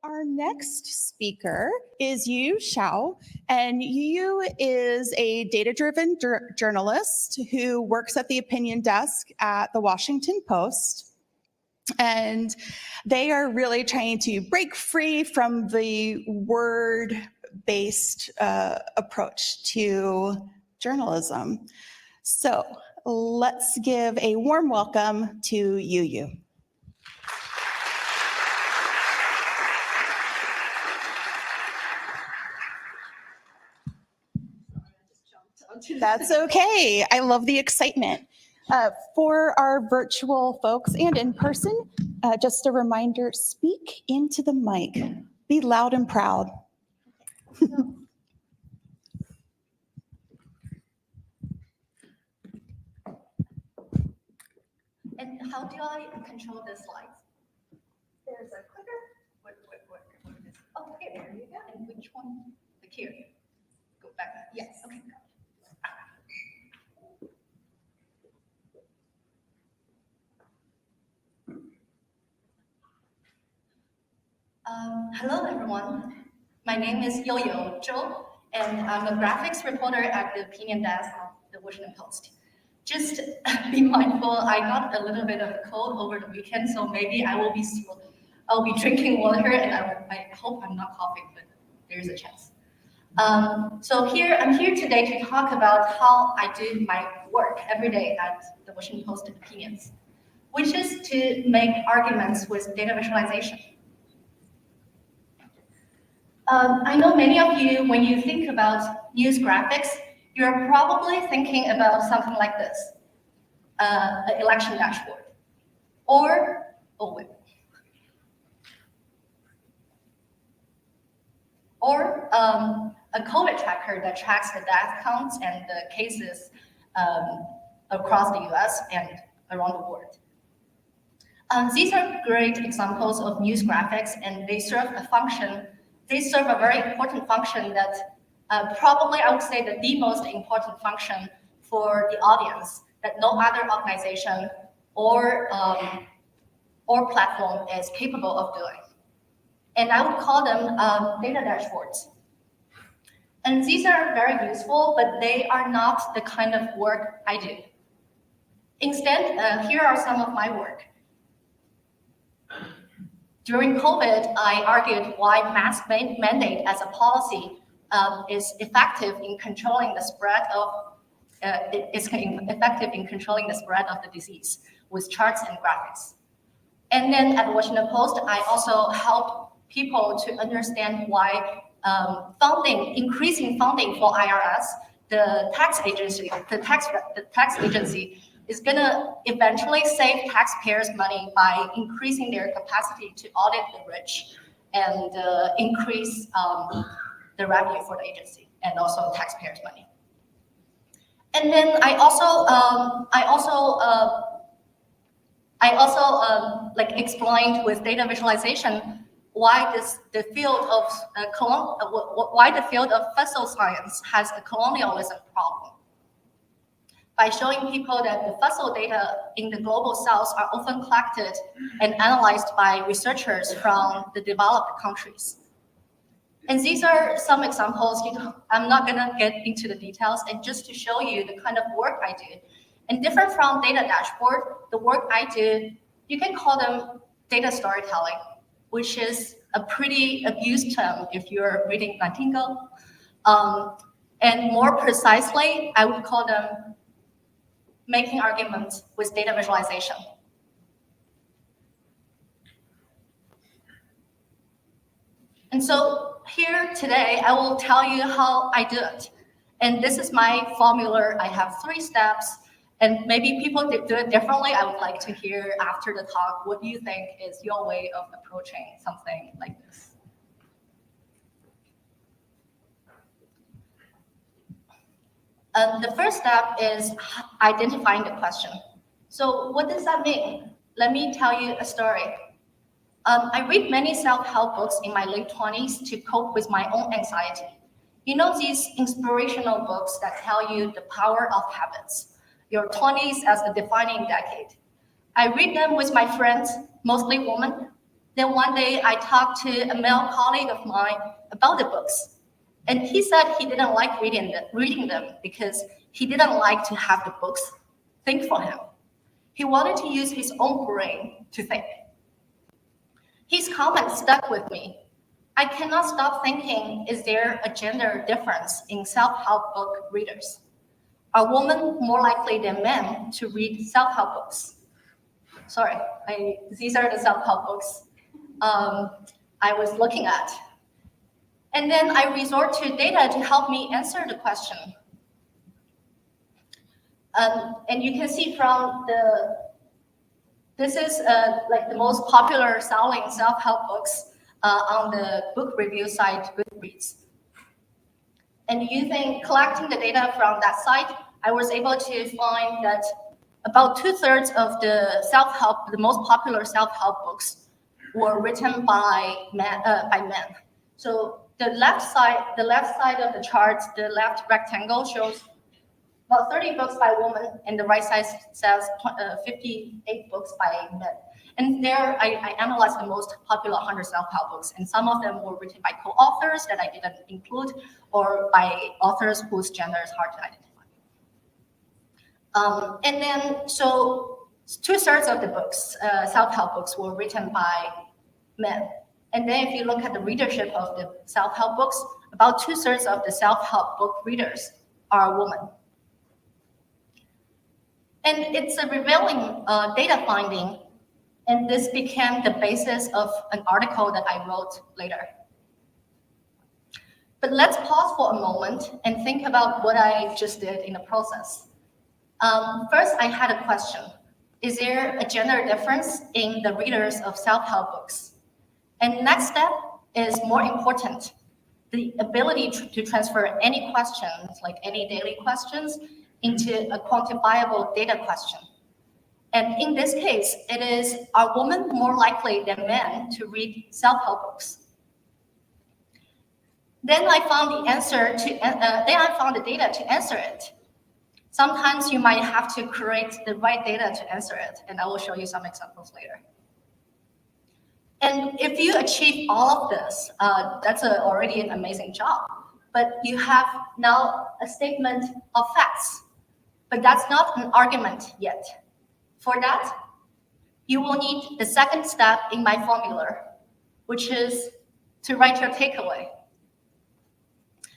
Our next speaker is Youyou Zhou, and Youyou is a data-driven journalist who works at the opinion desk at the Washington Post. And they are really trying to break free from the word-based approach to journalism. So let's give a warm welcome to Youyou. That's okay. I love the excitement. For our virtual folks and in person, just a reminder, speak into the mic. Be loud and proud. And how do I control the slides? There's a clicker. What is it? Oh, here, there you go. And which one? Like here. Go back. Yes. Okay. Hello, everyone. My name is Youyou Zhou, and I'm a graphics reporter at the opinion desk of the Washington Post. Just be mindful, I got a little bit of a cold over the weekend, so maybe I'll be drinking water, and I hope I'm not coughing, but there's a chance. I'm here today to talk about how I do my work every day at the Washington Post Opinions, which is to make arguments with data visualization. I know many of you, when you think about news graphics, you're probably thinking about something like this, an election dashboard, or a COVID tracker that tracks the death counts and the cases across the US and around the world. These are great examples of news graphics, and they serve a function. They serve a very important function that probably I would say that the most important function for the audience that no other organization or platform is capable of doing. And I would call them data dashboards. And these are very useful, but they are not the kind of work I do. Instead, here are some of my work. During COVID, I argued why mask mandate as a policy is effective in controlling the spread of the disease with charts and graphics. And then at the Washington Post, I also help people to understand why increasing funding for IRS, the tax agency is going to eventually save taxpayers money by increasing their capacity to audit the rich and increase the revenue for the agency and also taxpayers' money. And then I also explained with data visualization why the field of fossil science has a colonialism problem, by showing people that the fossil data in the global south are often collected and analyzed by researchers from the developed countries. And these are some examples. I'm not going to get into the details, and just to show you the kind of work I do. And different from data dashboard, the work I do, you can call them data storytelling, which is a pretty abused term if you're reading Nightingale. And more precisely, I would call them making arguments with data visualization. And so here today, I will tell you how I do it. And this is my formula. I have 3 steps, and maybe people do it differently. I would like to hear after the talk, what do you think is your way of approaching something like this? The first step is identifying the question. So what does that mean? Let me tell you a story. I read many self-help books in my late 20s to cope with my own anxiety. You know, these inspirational books that tell you the power of habits, your 20s as the defining decade. I read them with my friends, mostly women, Then one day I talked to a male colleague of mine about the books. And he said he didn't like reading them because he didn't like to have the books think for him. He wanted to use his own brain to think. His comment stuck with me. I cannot stop thinking, is there a gender difference in self-help book readers? Are women more likely than men to read self-help books? Sorry, these are the self-help books I was looking at. And then I resort to data to help me answer the question. And you can see from this is like the most popular selling self-help books on the book review site, Goodreads. And using collecting the data from that site, I was able to find that about 2/3 of the most popular self-help books were written by men. So the left side of the chart, the left rectangle shows about 30 books by women, and the right side says 58 books by men. And there, I analyzed the most popular 100 self-help books, and some of them were written by co-authors that I didn't include, or by authors whose gender is hard to identify. And then, so 2/3 of the books, self-help books, were written by men. And then if you look at the readership of the self-help books, about 2/3 of the self-help book readers are women. And it's a revealing data finding, and this became the basis of an article that I wrote later. But let's pause for a moment and think about what I just did in the process. First, I had a question. Is there a gender difference in the readers of self-help books? And next step is more important, the ability to transfer any questions, like any daily questions, into a quantifiable data question. And in this case, it is, are women more likely than men to read self-help books? Then I found the data to answer it. Sometimes you might have to create the right data to answer it, and I will show you some examples later. And if you achieve all of this, that's already an amazing job. But you have now a statement of facts. But that's not an argument yet. For that, you will need the second step in my formula, which is to write your takeaway.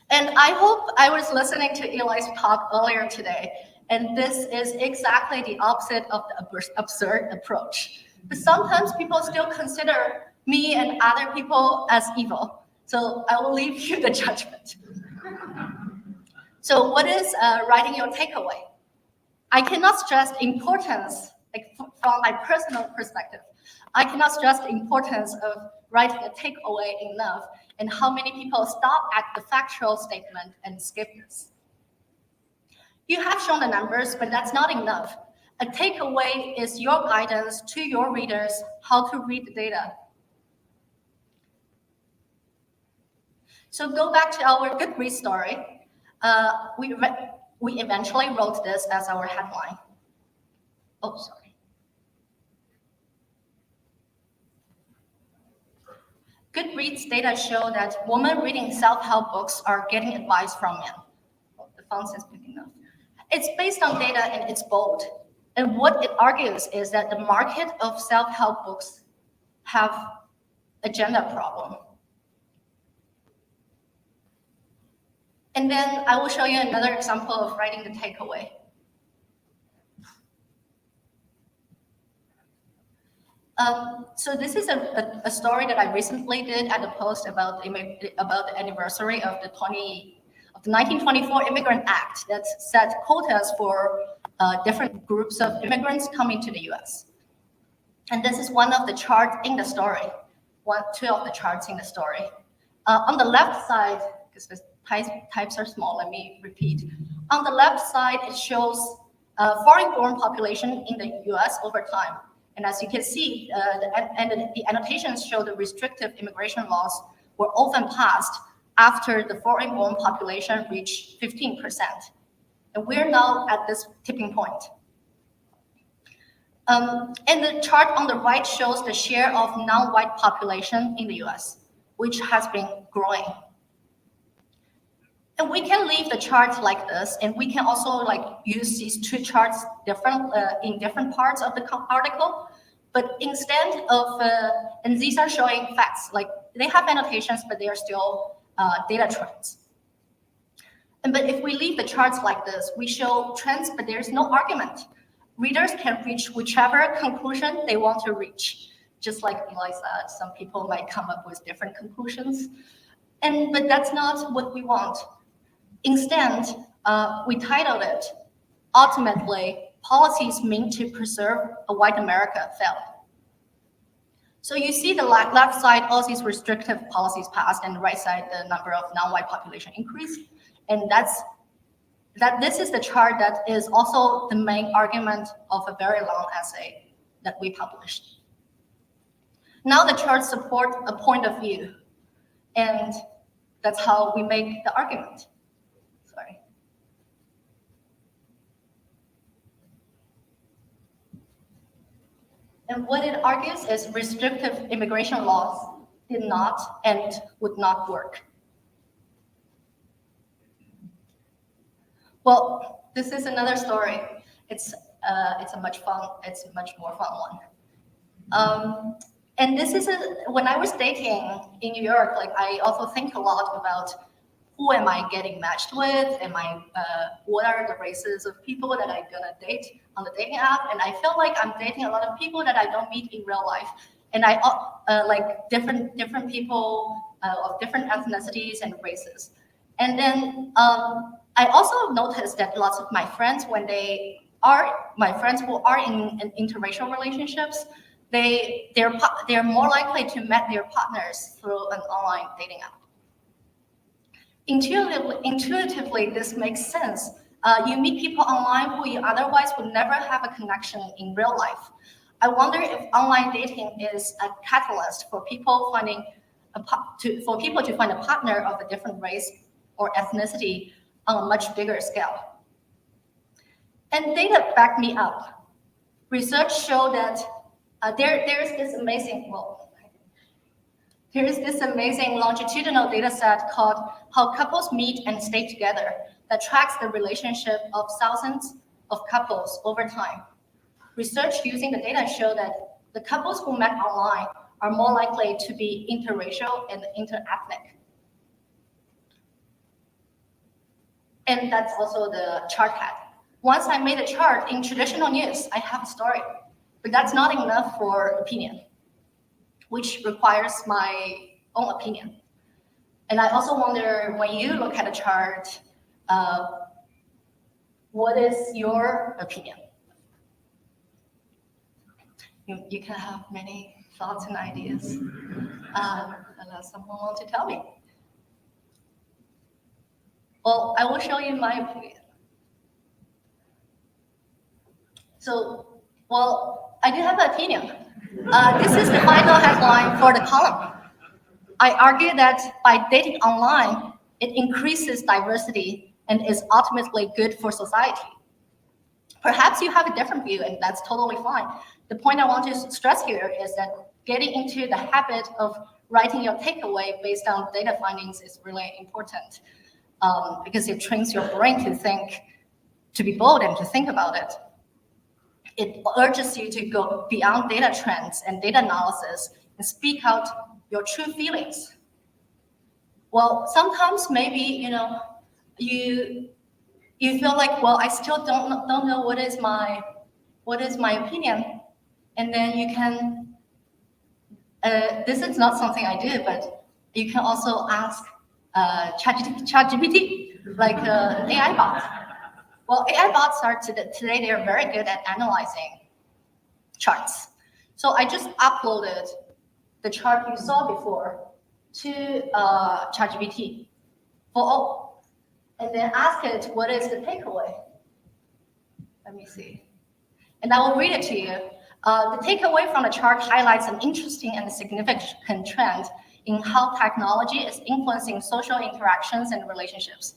And I hope I was listening to Eli's talk earlier today, and this is exactly the opposite of the absurd approach. But sometimes people still consider me and other people as evil. So I will leave you the judgment. So what is writing your takeaway? I cannot stress the importance, like from my personal perspective, I cannot stress the importance of writing a takeaway enough, and how many people stop at the factual statement and skip this. You have shown the numbers, but that's not enough. A takeaway is your guidance to your readers how to read the data. So go back to our Goodreads story. We eventually wrote this as our headline. Oh, sorry. Goodreads data show that women reading self-help books are getting advice from men. Oh, the font is picking up. It's based on data and it's bold. And what it argues is that the market of self-help books have a gender problem. And then I will show you another example of writing the takeaway. So this is a story that I recently did at a post about the anniversary of the 1924 Immigrant Act that set quotas for different groups of immigrants coming to the US. And this is one of the charts in the story, two of the charts in the story. On the left side, because the types are small, let me repeat. On the left side, it shows foreign-born population in the US over time. And as you can see, the annotations show the restrictive immigration laws were often passed after the foreign-born population reached 15%. And we're now at this tipping point. And the chart on the right shows the share of non-white population in the US, which has been growing. And we can leave the chart like this, and we can also like use these two charts in different parts of the article. But instead of, and these are showing facts, like they have annotations, but they are still data trends. But if we leave the charts like this, we show trends, but there's no argument. Readers can reach whichever conclusion they want to reach. Just like Eli said, some people might come up with different conclusions. But that's not what we want. Instead, we titled it, Ultimately, Policies Meant to Preserve a White America Failed. So you see the left side, all these restrictive policies passed, and the right side, the number of non-white population increased. And this is the chart that is also the main argument of a very long essay that we published. Now the charts support a point of view, and that's how we make the argument. Sorry. And what it argues is restrictive immigration laws did not and would not work. Well, this is another story. It's a much more fun one. And this is when I was dating in New York, like I also think a lot about who am I getting matched with? What are the races of people that I'm gonna date on the dating app? And I feel like I'm dating a lot of people that I don't meet in real life. And I like different people of different ethnicities and races. And then I also noticed that lots of my friends, my friends who are in interracial relationships, they're more likely to meet their partners through an online dating app. Intuitively, this makes sense. You meet people online who you otherwise would never have a connection in real life. I wonder if online dating is a catalyst for people to find a partner of a different race or ethnicity on a much bigger scale. And data back me up. Research showed that there is this amazing longitudinal data set called How Couples Meet and Stay Together that tracks the relationship of thousands of couples over time. Research using the data show that the couples who met online are more likely to be interracial and interethnic. And that's also the chart head. Once I made a chart in traditional news, I have a story, but that's not enough for opinion, which requires my own opinion. And I also wonder, when you look at a chart, what is your opinion? You can have many thoughts and ideas, unless someone wants to tell me. Well, I will show you my opinion. So, well, I do have an opinion. This is the final headline for the column. I argue that by dating online, it increases diversity and is ultimately good for society. Perhaps you have a different view, and that's totally fine. The point I want to stress here is that getting into the habit of writing your takeaway based on data findings is really important, because it trains your brain to think, to be bold and to think about it. It urges you to go beyond data trends and data analysis and speak out your true feelings. Well, sometimes maybe you feel like, well, I still don't know what is my opinion, and then you can. This is not something I do, but you can also ask ChatGPT, like AI bots. Well, AI bots are today they are very good at analyzing charts. So I just uploaded the chart you saw before to ChatGPT for all, and then ask it what is the takeaway. Let me see, and I will read it to you. The takeaway from the chart highlights an interesting and significant trend in how technology is influencing social interactions and relationships.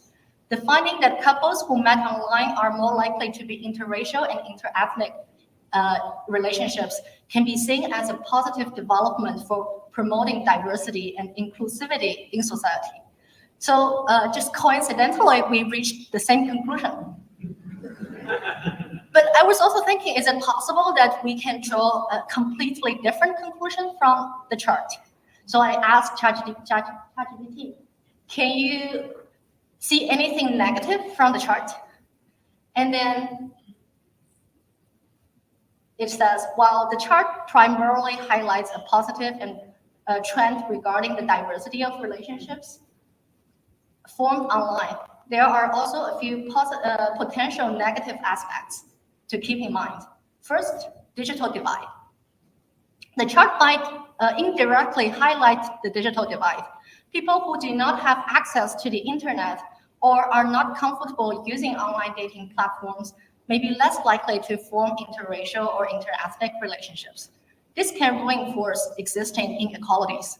The finding that couples who met online are more likely to be interracial and interethnic relationships can be seen as a positive development for promoting diversity and inclusivity in society. So just coincidentally, we reached the same conclusion. But I was also thinking, is it possible that we can draw a completely different conclusion from the chart? So I asked ChatGPT, can you see anything negative from the chart? And then it says, while the chart primarily highlights a positive and trend regarding the diversity of relationships formed online, there are also a few potential negative aspects to keep in mind. First, digital divide. The chart might indirectly highlight the digital divide. People who do not have access to the internet or are not comfortable using online dating platforms may be less likely to form interracial or interethnic relationships. This can reinforce existing inequalities.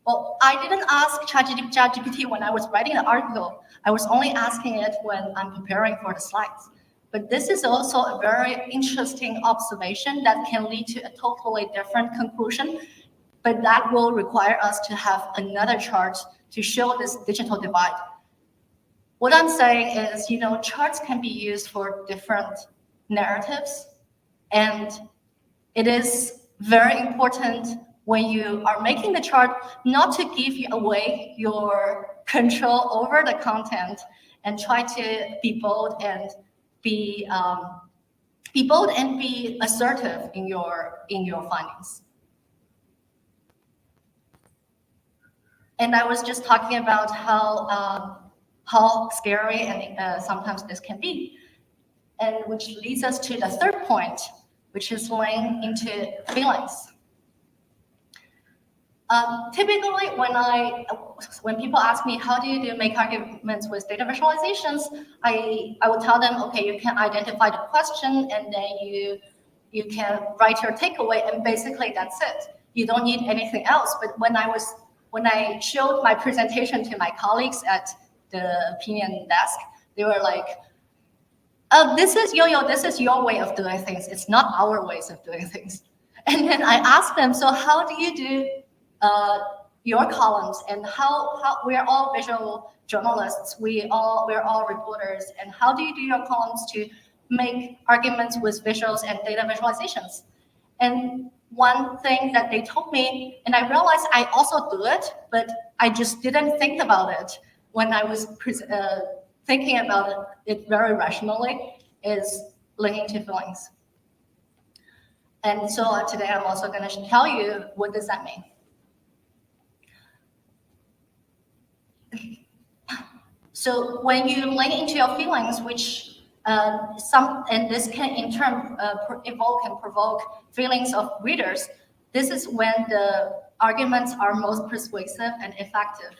Well, I didn't ask ChatGPT when I was writing the article. I was only asking it when I'm preparing for the slides. But this is also a very interesting observation that can lead to a totally different conclusion, but that will require us to have another chart to show this digital divide. What I'm saying is, charts can be used for different narratives, and it is very important when you are making the chart not to give away your control over the content and try to be bold and be assertive in your findings. And I was just talking about how scary and sometimes this can be, and which leads us to the third point, which is laying into feelings. Typically, when people ask me, how do you make arguments with data visualizations, I would tell them, okay, you can identify the question and then you can write your takeaway, and basically that's it. You don't need anything else. But when I showed my presentation to my colleagues at the opinion desk, they were like, this is Youyou, this is your way of doing things. It's not our ways of doing things. And then I asked them, so how do you do your columns, and how we're all visual journalists, we're all reporters, and how do you do your columns to make arguments with visuals and data visualizations? And one thing that they told me, and I realized I also do it, but I just didn't think about it when I was thinking about it very rationally, is linking to feelings. And so today I'm also going to tell you, what does that mean? So when you link into your feelings, which and this can in turn evoke and provoke feelings of readers, this is when the arguments are most persuasive and effective.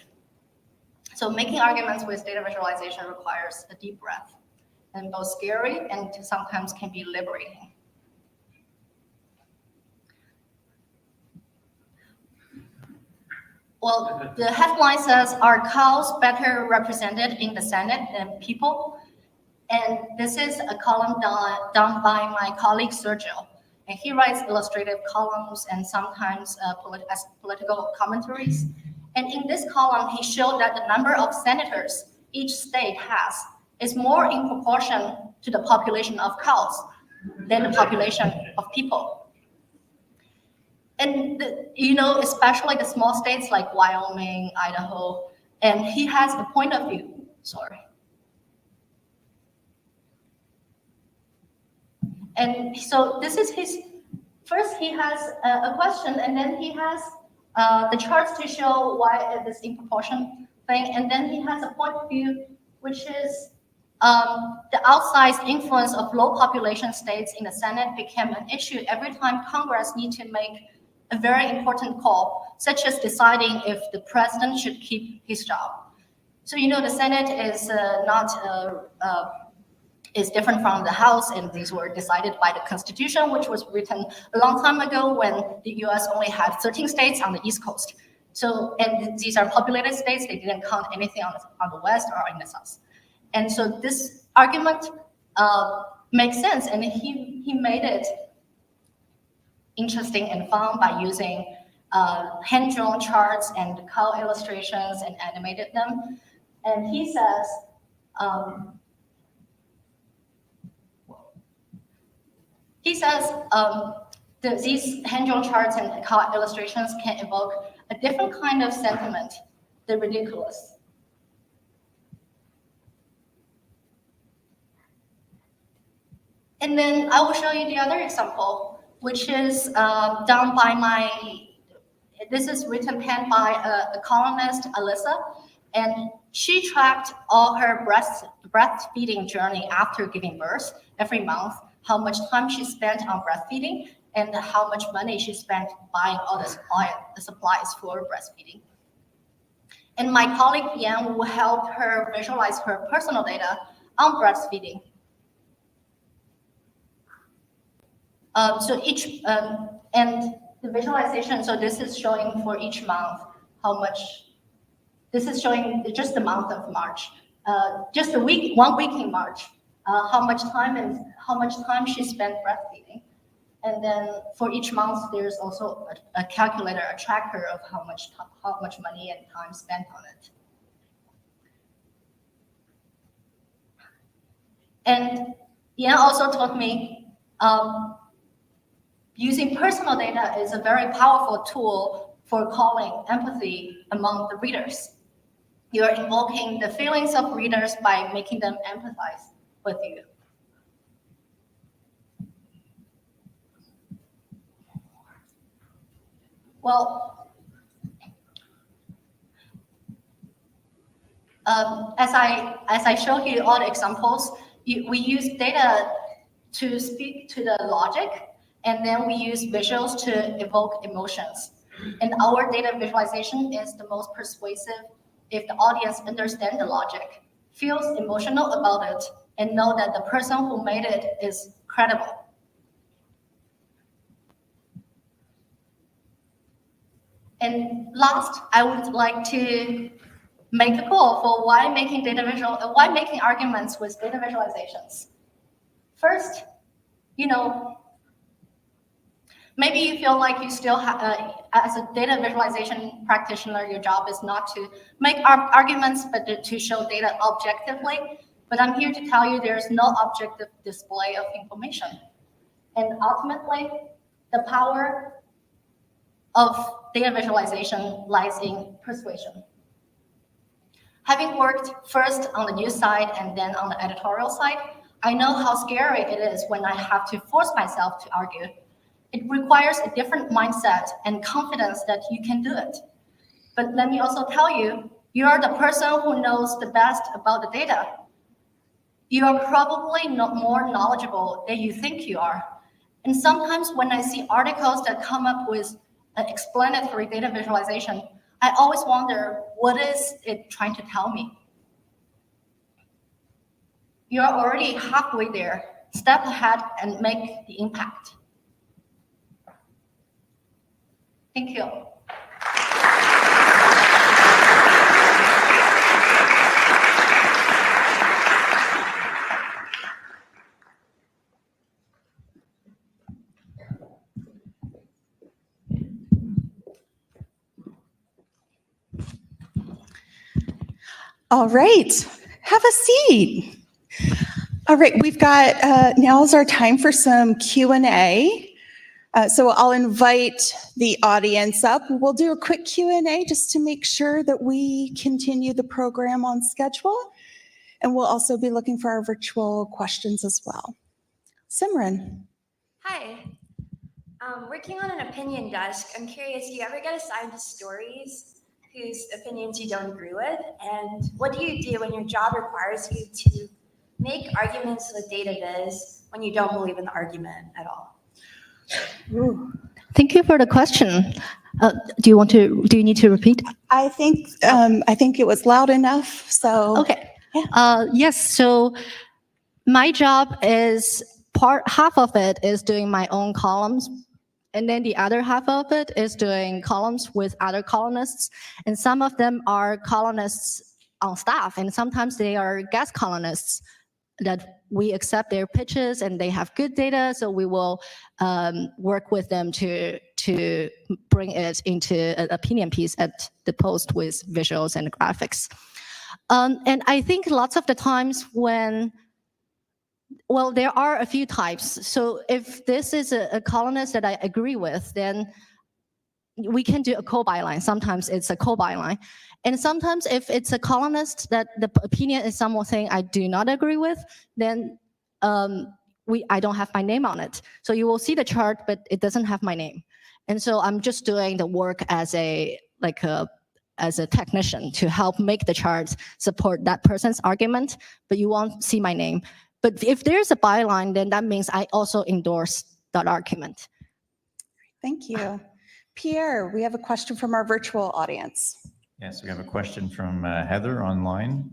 So making arguments with data visualization requires a deep breath, and both scary and sometimes can be liberating. Well, the headline says, are cows better represented in the Senate than people? And this is a column done by my colleague Sergio. And he writes illustrative columns and sometimes political commentaries. And in this column, he showed that the number of senators each state has is more in proportion to the population of cows than the population of people. And especially the small states like Wyoming, Idaho, and he has a point of view. Sorry. And so this is his. First, he has a question, and then he has the charts to show why this in proportion thing, and then he has a point of view, which is the outsized influence of low population states in the Senate became an issue every time Congress need to make a very important call, such as deciding if the president should keep his job. So the Senate is is different from the House, and these were decided by the Constitution, which was written a long time ago when the US only had 13 states on the East Coast. So, and these are populated states, they didn't count anything on the West or in the South. And so this argument makes sense, and he made it interesting and fun by using hand-drawn charts and cow illustrations and animated them. And he says, these hand-drawn charts and cow illustrations can evoke a different kind of sentiment, the ridiculous. And then I will show you the other example, which is done by this is written pen by a columnist, Alyssa, and she tracked all her breastfeeding journey after giving birth every month, how much time she spent on breastfeeding, and how much money she spent buying all the supplies for breastfeeding. And my colleague Yan will help her visualize her personal data on breastfeeding. And the visualization, so this is showing for each month how much, this is showing just the month of March, just 1 week in March, how much time she spent breastfeeding. And then for each month, there's also a calculator, a tracker of how much money and time spent on it. And Yan also told me, using personal data is a very powerful tool for calling empathy among the readers. You're invoking the feelings of readers by making them empathize with you. Well, as I showed you all the examples, we use data to speak to the logic, and then we use visuals to evoke emotions. And our data visualization is the most persuasive if the audience understands the logic, feels emotional about it, and know that the person who made it is credible. And last, I would like to make a call for why making arguments with data visualizations. First, maybe you feel like you still have, as a data visualization practitioner, your job is not to make arguments, but to show data objectively. But I'm here to tell you there's no objective display of information. And ultimately, the power of data visualization lies in persuasion. Having worked first on the news side and then on the editorial side, I know how scary it is when I have to force myself to argue. It requires a different mindset and confidence that you can do it. But let me also tell you, you are the person who knows the best about the data. You are probably not more knowledgeable than you think you are. And sometimes when I see articles that come up with an explanatory data visualization, I always wonder, what is it trying to tell me? You're already halfway there. Step ahead and make the impact. Thank you. All right, have a seat. All right, we've got, now is our time for some Q&A. So I'll invite the audience up. We'll do a quick Q&A just to make sure that we continue the program on schedule. And we'll also be looking for our virtual questions as well. Simran. Hi. Working on an opinion desk, I'm curious, do you ever get assigned to stories whose opinions you don't agree with? And what do you do when your job requires you to make arguments with data viz when you don't believe in the argument at all? Ooh. Thank you for the question. Do you need to repeat? I think it was loud enough, so. Okay. Yeah. Yes, so my job is half of it is doing my own columns, and then the other half of it is doing columns with other columnists, and some of them are columnists on staff, and sometimes they are guest columnists that we accept their pitches and they have good data, so we will work with them to bring it into an opinion piece at the post with visuals and graphics. And I think lots of the times when, well, there are a few types. So if this is a columnist that I agree with, then we can do a co-byline. Sometimes it's a co-byline. And sometimes if it's a columnist that the opinion is something I do not agree with, then I don't have my name on it. So you will see the chart, but it doesn't have my name. And so I'm just doing the work as a technician to help make the charts support that person's argument, but you won't see my name. But if there's a byline, then that means I also endorse that argument. Thank you. Pierre, we have a question from our virtual audience. Yes, we have a question from Heather online.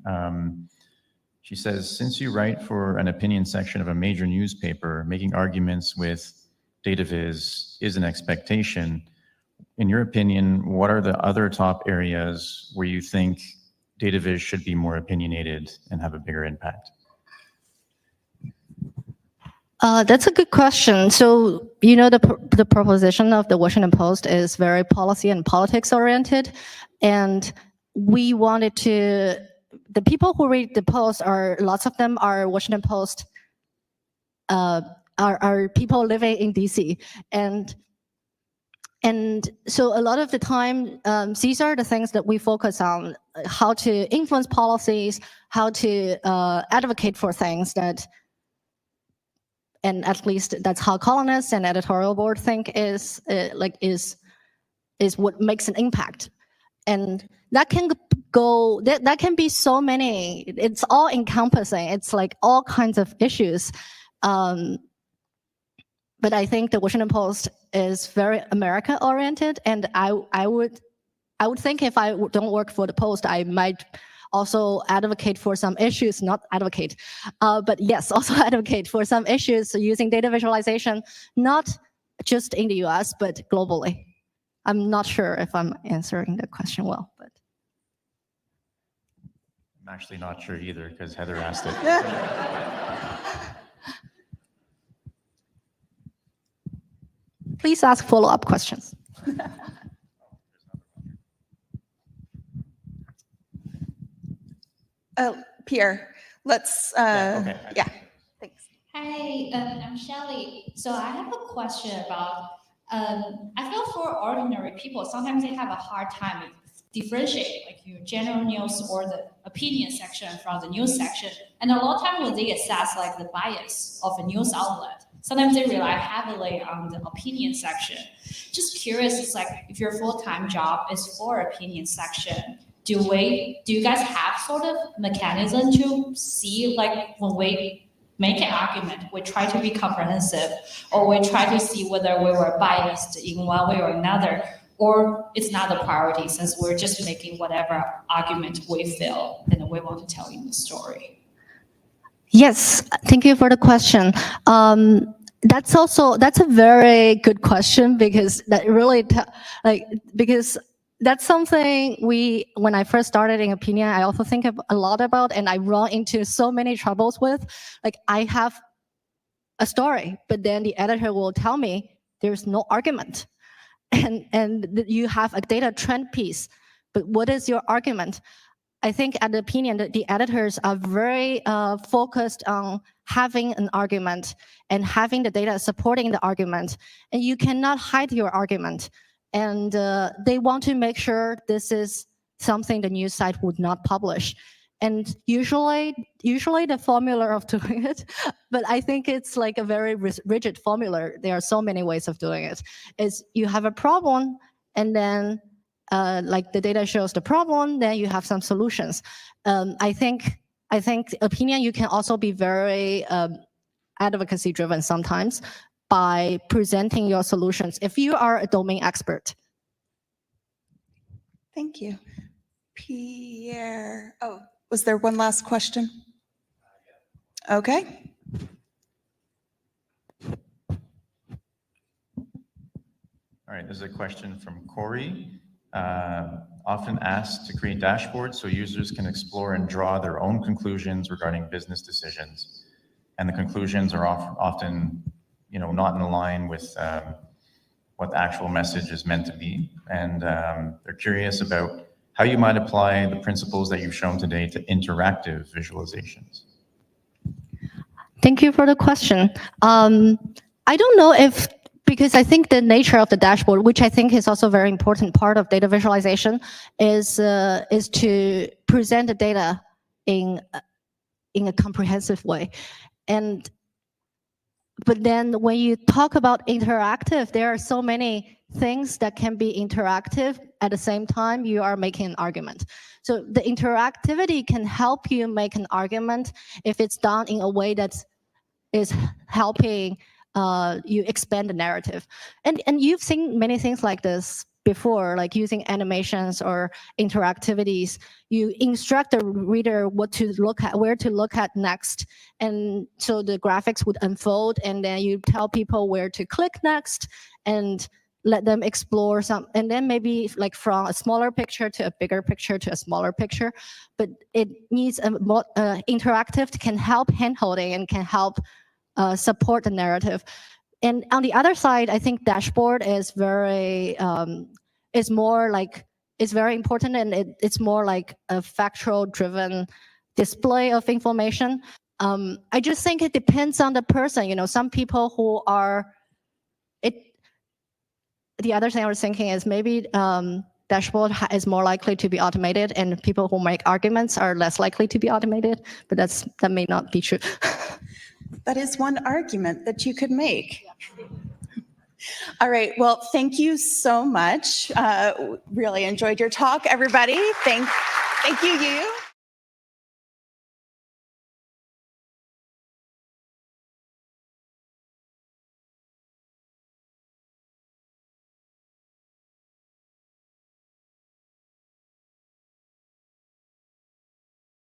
She says, since you write for an opinion section of a major newspaper, making arguments with data viz is an expectation. In your opinion, what are the other top areas where you think data viz should be more opinionated and have a bigger impact? That's a good question. So, you know, the proposition of the Washington Post is very policy and politics oriented. And we wanted to, the people who read the Post lots of them are Washington Post, are people living in DC. And so a lot of the time, these are the things that we focus on, how to influence policies, how to advocate for things that, and at least that's how columnists and editorial board think is what makes an impact. And that can go, that can be so many, it's all encompassing. It's like all kinds of issues. But I think the Washington Post is very America oriented. And I would think if I don't work for the Post, I might also advocate for some issues, not advocate, but yes, also advocate for some issues using data visualization, not just in the US, but globally. I'm not sure if I'm answering the question well, but. I'm actually not sure either because Heather asked it. Please ask follow-up questions. Pierre, let's, okay. Yeah, thanks. Hi, I'm Shelly. So I have a question about, I feel for ordinary people, sometimes they have a hard time differentiating like your general news or the opinion section from the news section. And a lot of times when they assess like the bias of a news outlet, sometimes they rely heavily on the opinion section. Just curious, it's like if your full-time job is for opinion section, do you guys have sort of mechanism to see like when we make an argument, we try to be comprehensive, or we try to see whether we were biased in one way or another, or it's not a priority since we're just making whatever argument we feel and we want to tell in the story? Yes, thank you for the question. That's a very good question because that really, because that's something when I first started in opinion, I also think a lot about, and I run into so many troubles with. Like I have a story, but then the editor will tell me there's no argument, and you have a data trend piece, but what is your argument? I think at the opinion that the editors are very focused on having an argument and having the data supporting the argument, and you cannot hide your argument. And they want to make sure this is something the news site would not publish. And usually the formula of doing it, but I think it's like a very rigid formula. There are so many ways of doing it. Is you have a problem, and then like the data shows the problem, then you have some solutions. I think opinion, you can also be very advocacy driven sometimes by presenting your solutions if you are a domain expert. Thank you. Pierre, oh, was there one last question? Okay. All right, there's a question from Corey. Often asked to create dashboards so users can explore and draw their own conclusions regarding business decisions. and the conclusions are often, not in line with what the actual message is meant to be. And they're curious about how you might apply the principles that you've shown today to interactive visualizations. Thank you for the question. I don't know if, because I think the nature of the dashboard, which I think is also a very important part of data visualization, is to present the data in a comprehensive way. But then when you talk about interactive, there are so many things that can be interactive at the same time you are making an argument. So the interactivity can help you make an argument if it's done in a way that is helping you expand the narrative. And you've seen many things like this before, like using animations or interactivities. You instruct the reader what to look at, where to look at next. And so the graphics would unfold, and then you tell people where to click next and let them explore some, and then maybe like from a smaller picture to a bigger picture to a smaller picture. But it needs a more interactive, can help handholding and can help support the narrative. And on the other side, I think dashboard is very, is more like, it's very important, and it's more like a factual driven display of information. I just think it depends on the person. Some people who are, the other thing I was thinking is maybe dashboard is more likely to be automated, and people who make arguments are less likely to be automated, but that may not be true. That is one argument that you could make. All right, well, thank you so much. Really enjoyed your talk, everybody. Thank you, Youyou.